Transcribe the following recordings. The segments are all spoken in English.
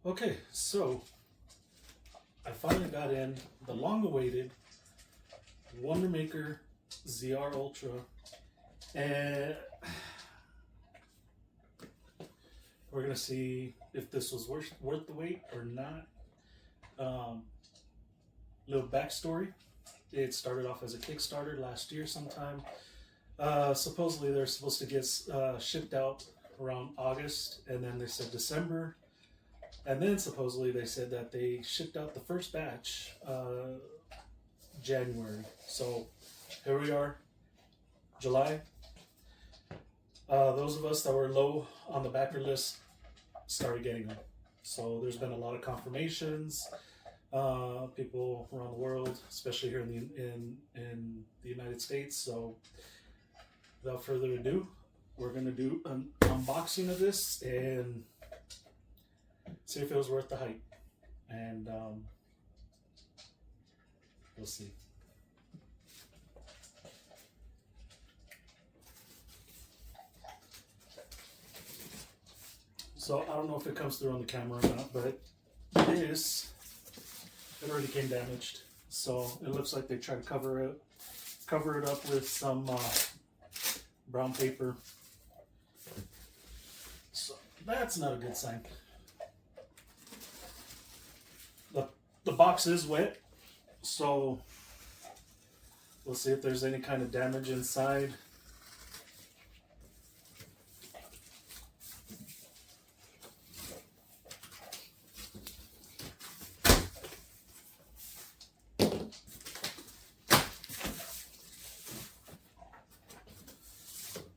Okay, so I finally got in the long-awaited Wondermaker ZR-Ultra, and we're gonna see if this was worth the wait or not. Little backstory: it started off as a Kickstarter last year sometime. Supposedly they're supposed to get shipped out around August, and then they said December. And then supposedly they said that they shipped out the first batch January. So here we are, July. Those of us that were low on the backer list started getting them. So there's been a lot of confirmations. People around the world, especially here in the United States. So without further ado, we're gonna do an unboxing of this and see if it was worth the hype, and we'll see. So I don't know if it comes through on the camera or not, but it already came damaged. So it looks like they tried to cover it up with some brown paper. So that's not a good sign. The box is wet, so we'll see if there's any kind of damage inside.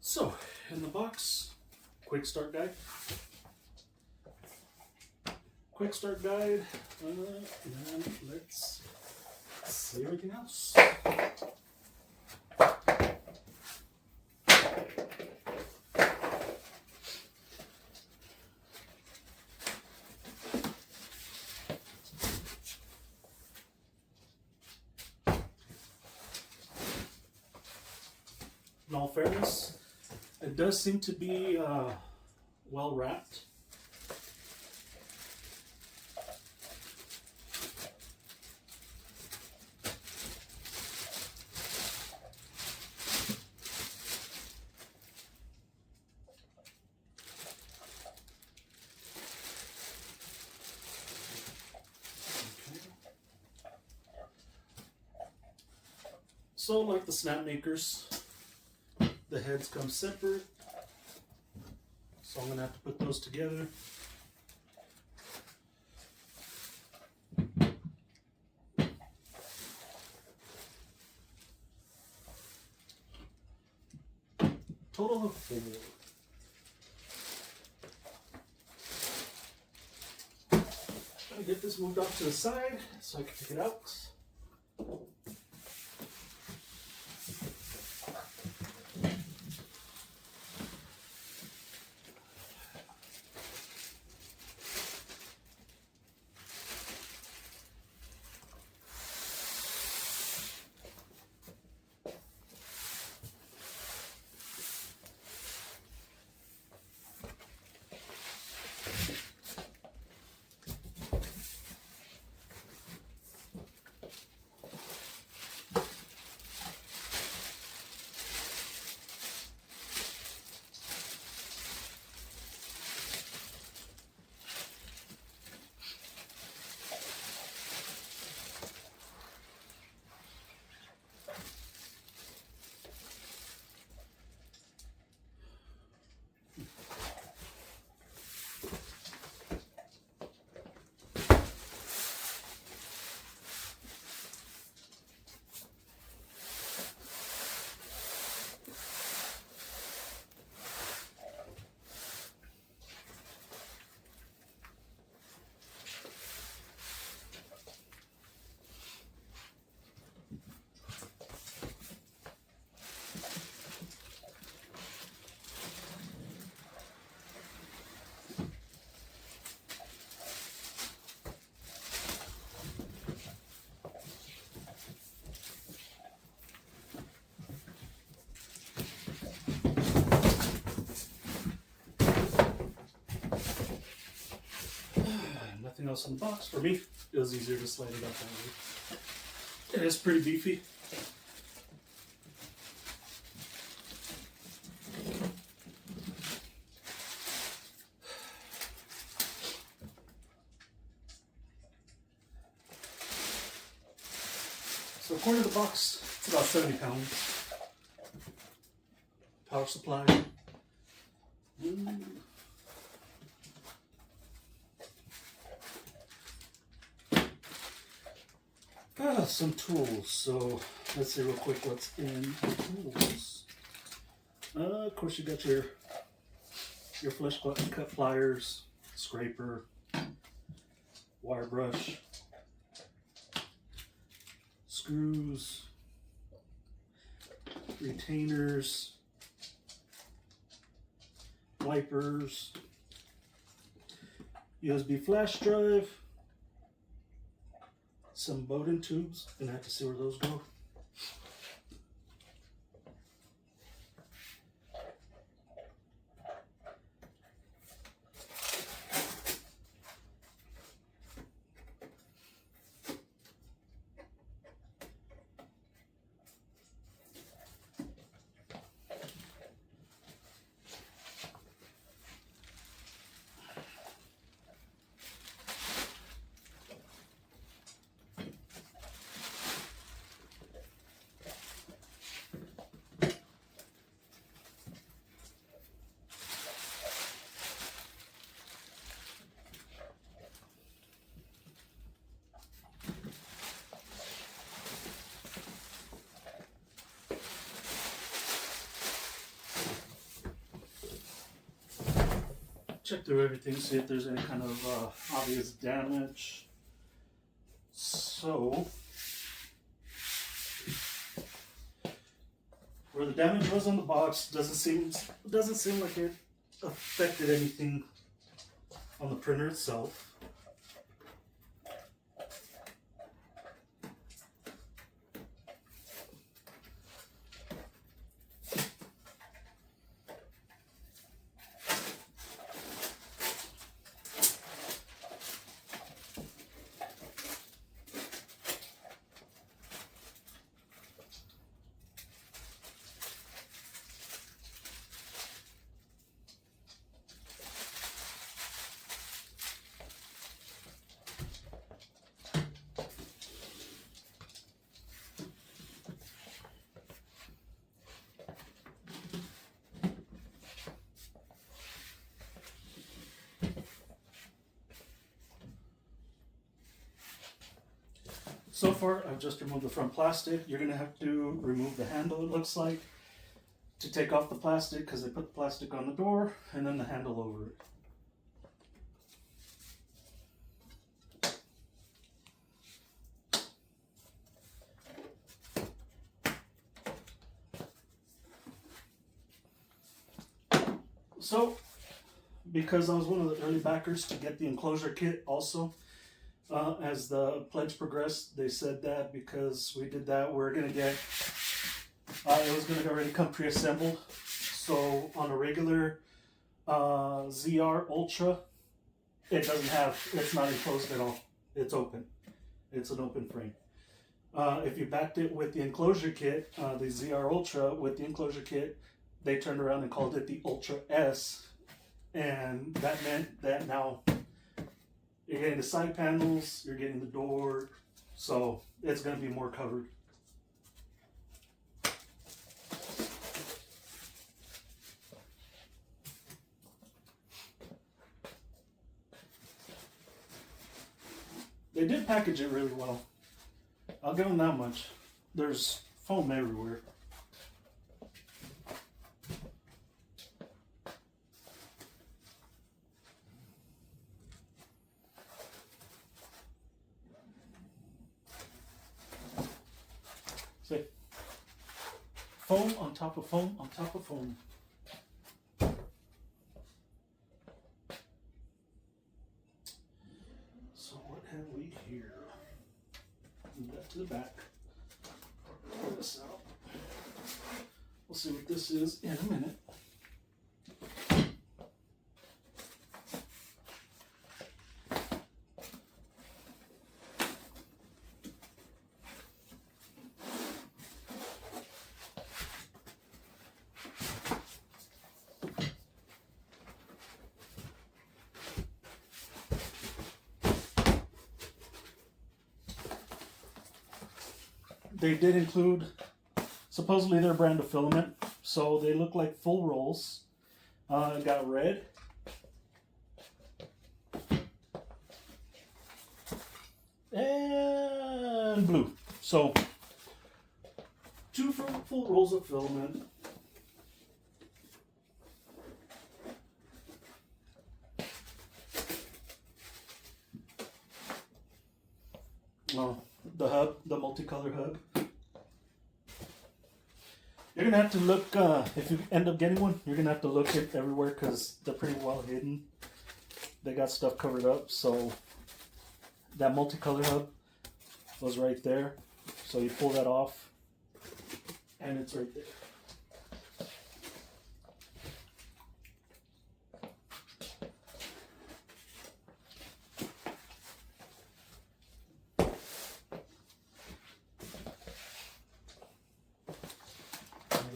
So, in the box, quick start guide. And let's see everything else. In all fairness, it does seem to be well wrapped. So, like the snap makers, the heads come separate, so I'm going to have to put those together. Total of 4. I'll get this moved off to the side so I can pick it out. nothing else in the box. For me, it was easier to slide it up that way. It is pretty beefy. So according to the box, it's about 70 pounds. Power supply. Some tools. So let's see real quick what's in the tools. Of course, you got your flesh cut pliers, scraper, wire brush, screws, retainers, wipers, USB flash drive, some Bowden tubes. Gonna have to see where those go. Check through everything, see if there's any kind of obvious damage. So, where the damage was on the box doesn't seem like it affected anything on the printer itself. So far, I've just removed the front plastic. You're going to have to remove the handle, it looks like, to take off the plastic, because they put the plastic on the door and then the handle over it. So, because I was one of the early backers to get the enclosure kit also, as the pledge progressed, they said that because we did that, we're going to get, it was going to already come pre-assembled. So on a regular ZR-Ultra, it's not enclosed at all. It's open. It's an open frame. If you backed it with the enclosure kit, the ZR-Ultra with the enclosure kit, they turned around and called it the Ultra S. And that meant that now you're getting the side panels, you're getting the door, so it's going to be more covered. They did package it really well. I'll give them that much. There's foam everywhere. See, foam on top of foam on top of foam. So what have we here? Move that to the back. Pull this out. We'll see what this is in a minute. they did include supposedly their brand of filament, so they look like full rolls. Got red, and blue. So 2 full rolls of filament. The hub, the multicolor hub. You're gonna have to look, if you end up getting one, you're gonna have to look it everywhere because they're pretty well hidden. They got stuff covered up, so that multicolor hub was right there. So you pull that off, and it's right there.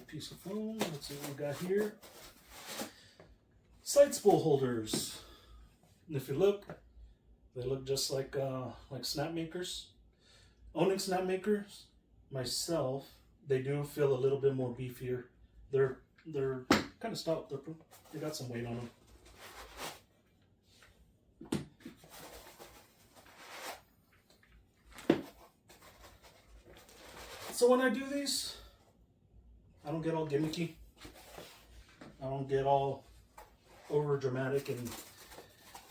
Piece of foam. Let's see what we got here. Side spool holders. And if you look, they look just like snap makers. Owning snap makers myself, they do feel a little bit more beefier. They're kind of stout. They got some weight on them. So when I do these, I don't get all gimmicky. I don't get all over dramatic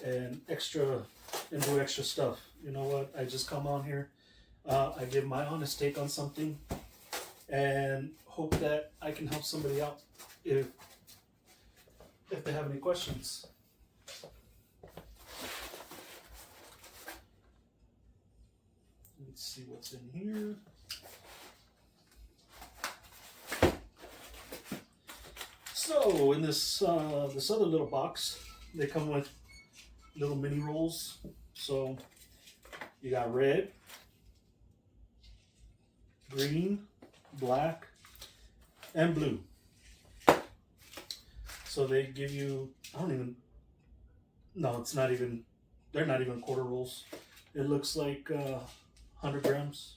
and extra and do extra stuff. You know what? I just come on here. I give my honest take on something and hope that I can help somebody out if they have any questions. Let's see what's in here. So in this this other little box, they come with little mini rolls. So you got red, green, black, and blue. So they give you, it's not even, they're not even quarter rolls. It looks like 100 grams.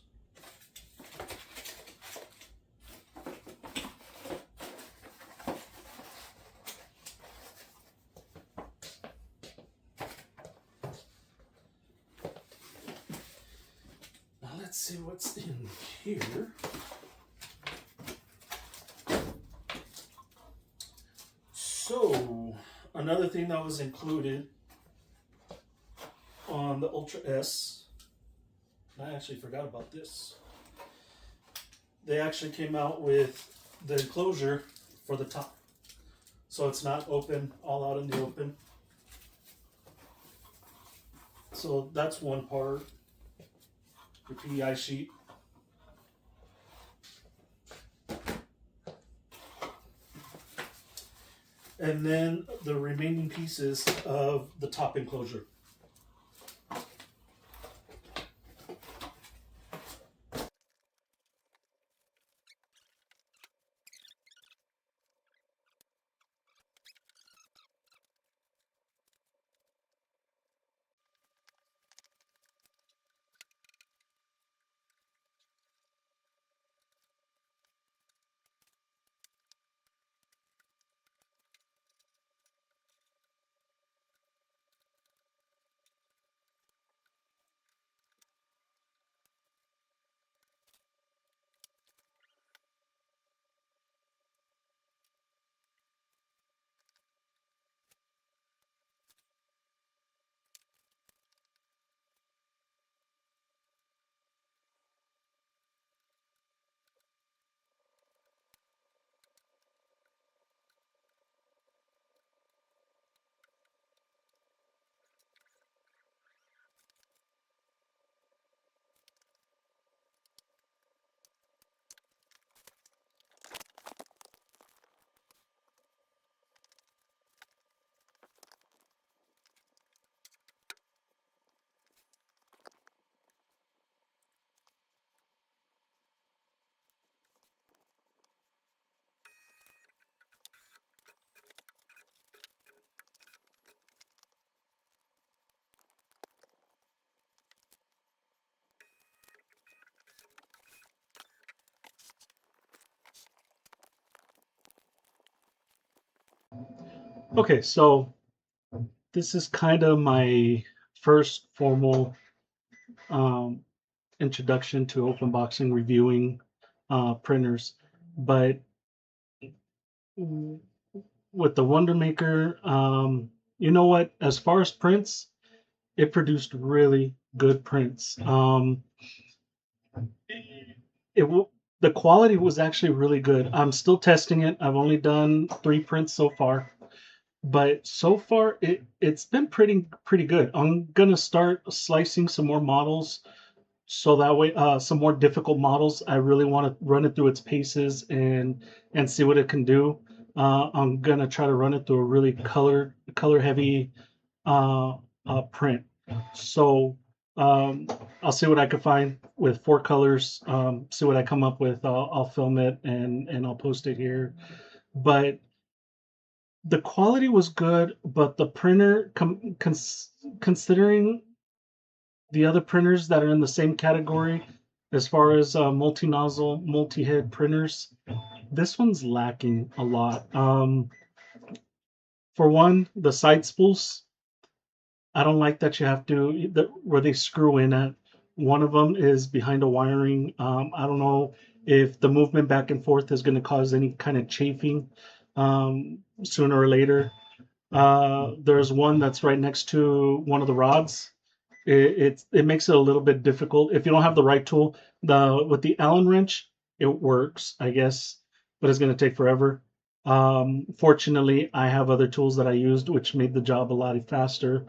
Let's see what's in here. So, another thing that was included on the Ultra S, I actually forgot about this. They actually came out with the enclosure for the top. So it's not open, all out in the open. So that's one part. The PEI sheet. And then the remaining pieces of the top enclosure. Okay, so this is kind of my first formal um, introduction to open boxing reviewing printers, but with the Wondermaker, you know what? As far as prints, it produced really good prints. It the quality was actually really good. I'm still testing it. I've only done 3 prints so far, but so far it's been pretty good. I'm gonna start slicing some more models so that way some more difficult models. I really want to run it through its paces and see what it can do. I'm gonna try to run it through a really color heavy uh, print. So um, I'll see what I can find with 4 colors. See what I come up with. I'll film it and I'll post it here. But the quality was good, but the printer, considering the other printers that are in the same category, as far as multi-nozzle, multi-head printers, this one's lacking a lot. For one, the side spools, I don't like that you have to where they screw in at. One of them is behind a wiring. I don't know if the movement back and forth is going to cause any kind of chafing sooner or later. There's one that's right next to one of the rods. It makes it a little bit difficult if you don't have the right tool. The with the Allen wrench, it works, I guess, but it's going to take forever. Fortunately, I have other tools that I used, which made the job a lot faster.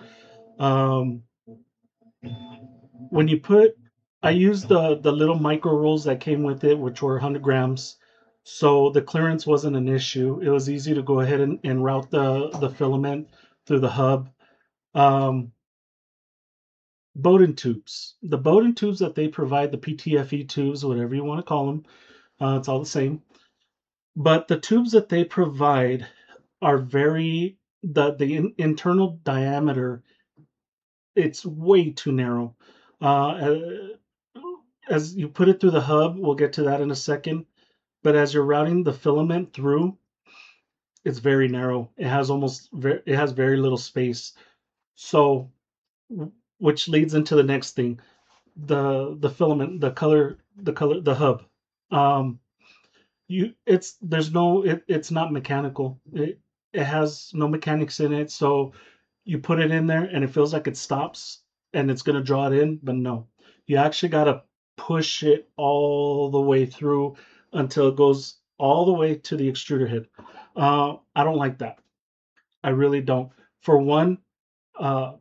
Um, when you put, I used the little micro rolls that came with it, which were 100 grams. So the clearance wasn't an issue. It was easy to go ahead and route the filament through the hub. Um, Bowden tubes. The Bowden tubes that they provide, the PTFE tubes, whatever you want to call them, it's all the same. But the tubes that they provide are the internal diameter, it's way too narrow. As you put it through the hub, we'll get to that in a second. But as you're routing the filament through, it's very narrow. It has very little space. So, which leads into the next thing, the filament, the hub. Um, it's not mechanical. It has no mechanics in it. So you put it in there and it feels like it stops and it's gonna draw it in, but no, you actually gotta push it all the way through until it goes all the way to the extruder head. I don't like that. I really don't. For uh,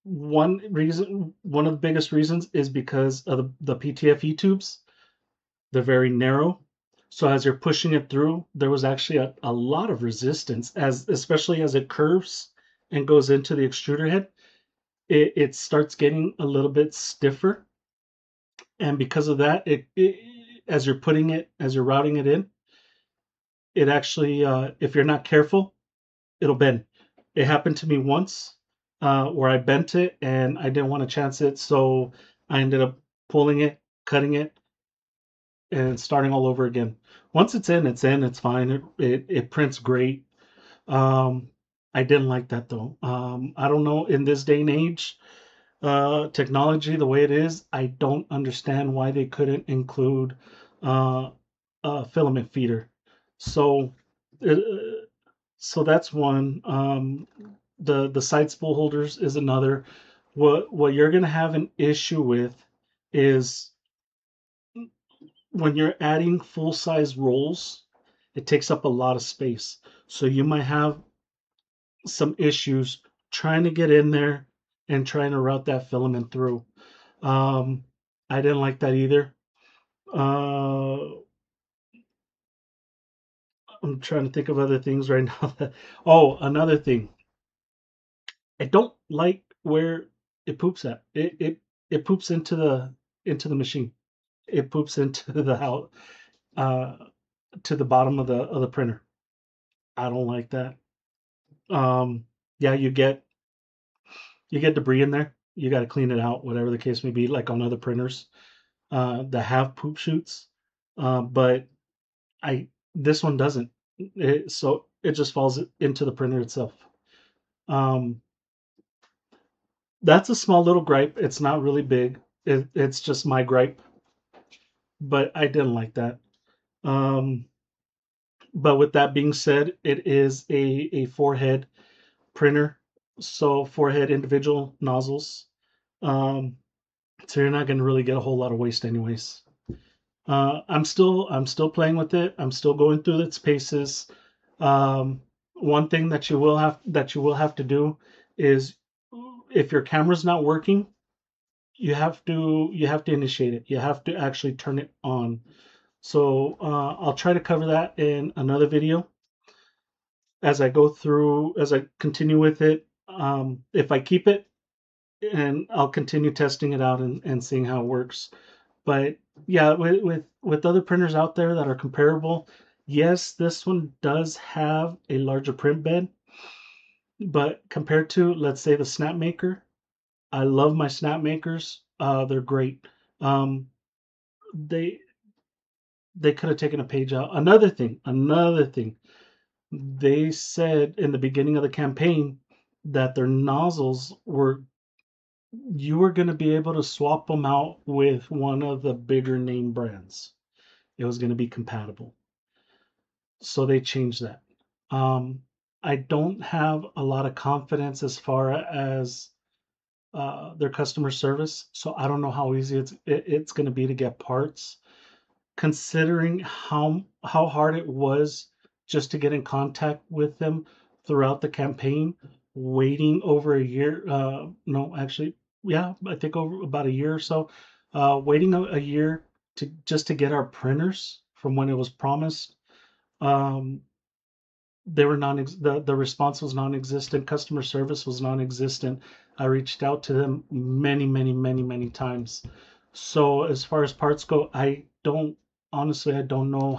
one of the biggest reasons is because of the PTFE tubes. They're very narrow. So as you're pushing it through, there was actually a lot of resistance, especially as it curves and goes into the extruder head. It starts getting a little bit stiffer, and because of that, as you're as you're routing it in, it actually, if you're not careful, it'll bend. It happened to me once where I bent it and I didn't want to chance it, so I ended up pulling it, cutting it, and starting all over again. Once it's in, it's in. It's fine. It prints great. Um, I didn't like that though. I don't know, in this day and age, technology the way it is, I don't understand why they couldn't include uh, a filament feeder. So, uh, so that's one. The side spool holders is another. What you're gonna have an issue with is when you're adding full size rolls, it takes up a lot of space. So you might have some issues trying to get in there and trying to route that filament through. Um, I didn't like that either. Uh, I'm trying to think of other things right now. Oh, another thing. I don't like where it poops at. It poops into the machine. It poops into the how uh, to the bottom of the printer. I don't like that. Yeah, you get debris in there. You got to clean it out, whatever the case may be, like on other printers that have poop chutes. But I this one doesn't. So it just falls into the printer itself. Um, that's a small little gripe. It's not really big. It's just my gripe, but I didn't like that. Um, but with that being said, it is a four-head printer, so four-head individual nozzles. Um, so you're not going to really get a whole lot of waste, anyways. I'm still playing with it. I'm still going through its paces. One thing that you will have to do is, if your camera's not working, you have to initiate it. You have to actually turn it on. So I'll try to cover that in another video as I continue with it. If I keep it, and I'll continue testing it out and seeing how it works. But yeah, with other printers out there that are comparable, yes, this one does have a larger print bed, but compared to, let's say, the Snapmaker, I love my Snapmakers. They're great. Um, they they could have taken a page out. Another thing. They said in the beginning of the campaign that their nozzles were you were going to be able to swap them out with one of the bigger name brands. It was going to be compatible. So they changed that. Um, I don't have a lot of confidence as far as their customer service, so I don't know how easy it's going to be to get parts, considering how hard it was just to get in contact with them throughout the campaign, waiting over a year. No, actually, yeah, I think over about a year or so, waiting a year to just to get our printers from when it was promised. Um, they were non the response was non-existent, customer service was non-existent. I reached out to them many times. So as far as parts go, I don't know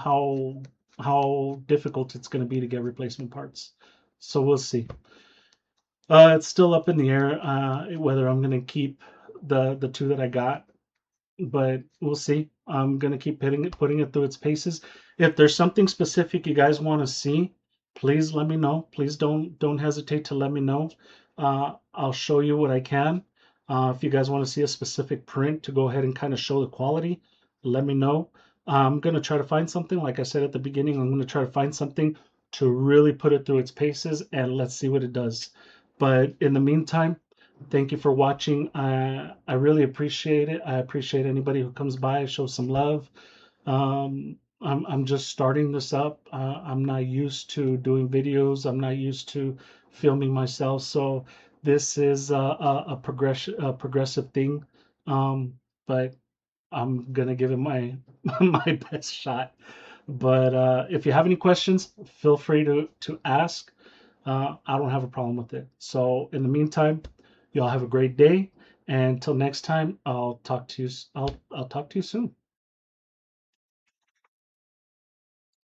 how difficult it's going to be to get replacement parts. So we'll see. It's still up in the air whether I'm going to keep the two that I got, but we'll see. I'm gonna keep putting it through its paces. If there's something specific you guys want to see, please let me know. Please don't hesitate to let me know. I'll show you what I can. If you guys want to see a specific print to go ahead and kind of show the quality, let me know. I'm gonna try to find something. Like I said at the beginning, I'm gonna try to find something to really put it through its paces, and let's see what it does. But in the meantime, thank you for watching. I really appreciate it. I appreciate anybody who comes by, shows some love. I'm just starting this up. I'm not used to doing videos. I'm not used to filming myself. So this is a progressive thing. But I'm gonna give it my my best shot. But if you have any questions, feel free to ask. I don't have a problem with it. So in the meantime, y'all have a great day. And until next time, I'll talk to you. I'll talk to you soon.